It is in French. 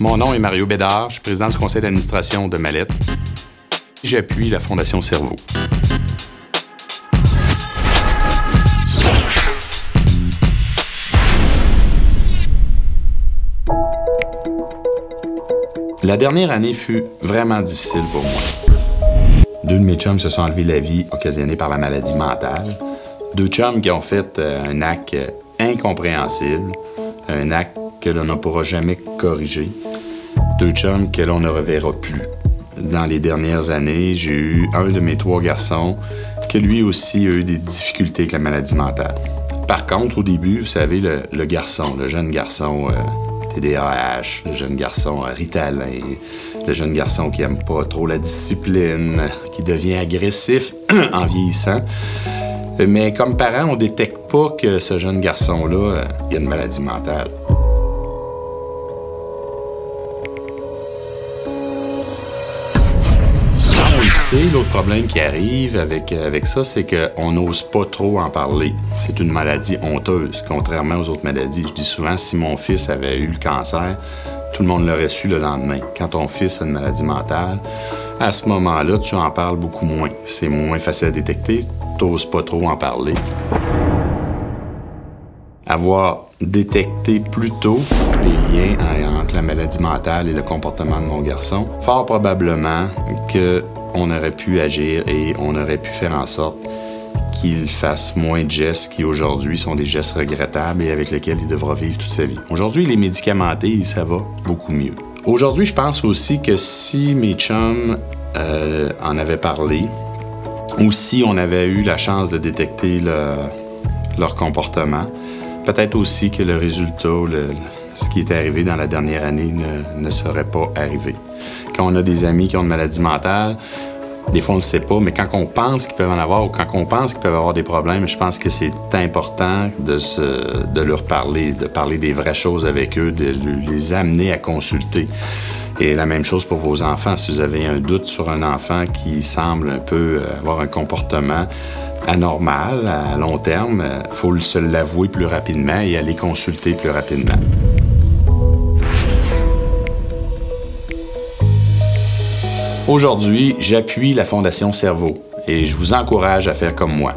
Mon nom est Mario Bédard, je suis président du conseil d'administration de Mallette. J'appuie la Fondation Cerveau. La dernière année fut vraiment difficile pour moi. 2 de mes chums se sont enlevés la vie occasionnée par la maladie mentale. 2 chums qui ont fait un acte incompréhensible, un acte que l'on ne pourra jamais corriger. 2 chums que l'on ne reverra plus. Dans les dernières années, j'ai eu un de mes 3 garçons qui lui aussi a eu des difficultés avec la maladie mentale. Par contre, au début, vous savez, le garçon, le jeune garçon TDAH, le jeune garçon Ritalin, le jeune garçon qui aime pas trop la discipline, qui devient agressif en vieillissant. Mais comme parent, on détecte pas que ce jeune garçon-là, il a une maladie mentale. L'autre problème qui arrive avec ça, c'est qu'on n'ose pas trop en parler. C'est une maladie honteuse, contrairement aux autres maladies. Je dis souvent, si mon fils avait eu le cancer, tout le monde l'aurait su le lendemain. Quand ton fils a une maladie mentale, à ce moment-là, tu en parles beaucoup moins. C'est moins facile à détecter, tu n'oses pas trop en parler. Avoir détecté plus tôt les liens entre la maladie mentale et le comportement de mon garçon, fort probablement qu'on aurait pu agir et on aurait pu faire en sorte qu'il fasse moins de gestes qui aujourd'hui sont des gestes regrettables et avec lesquels il devra vivre toute sa vie. Aujourd'hui, les médicamentés, ça va beaucoup mieux. Aujourd'hui, je pense aussi que si mes chums en avaient parlé, ou si on avait eu la chance de détecter leur comportement, peut-être aussi que le résultat, ce qui est arrivé dans la dernière année ne serait pas arrivé. Quand on a des amis qui ont une maladie mentale, des fois on ne sait pas, mais quand on pense qu'ils peuvent en avoir ou quand on pense qu'ils peuvent avoir des problèmes, je pense que c'est important de leur parler, de parler des vraies choses avec eux, de les amener à consulter. Et la même chose pour vos enfants. Si vous avez un doute sur un enfant qui semble un peu avoir un comportement anormal à long terme, il faut se l'avouer plus rapidement et aller consulter plus rapidement. Aujourd'hui, j'appuie la Fondation Cerveau et je vous encourage à faire comme moi.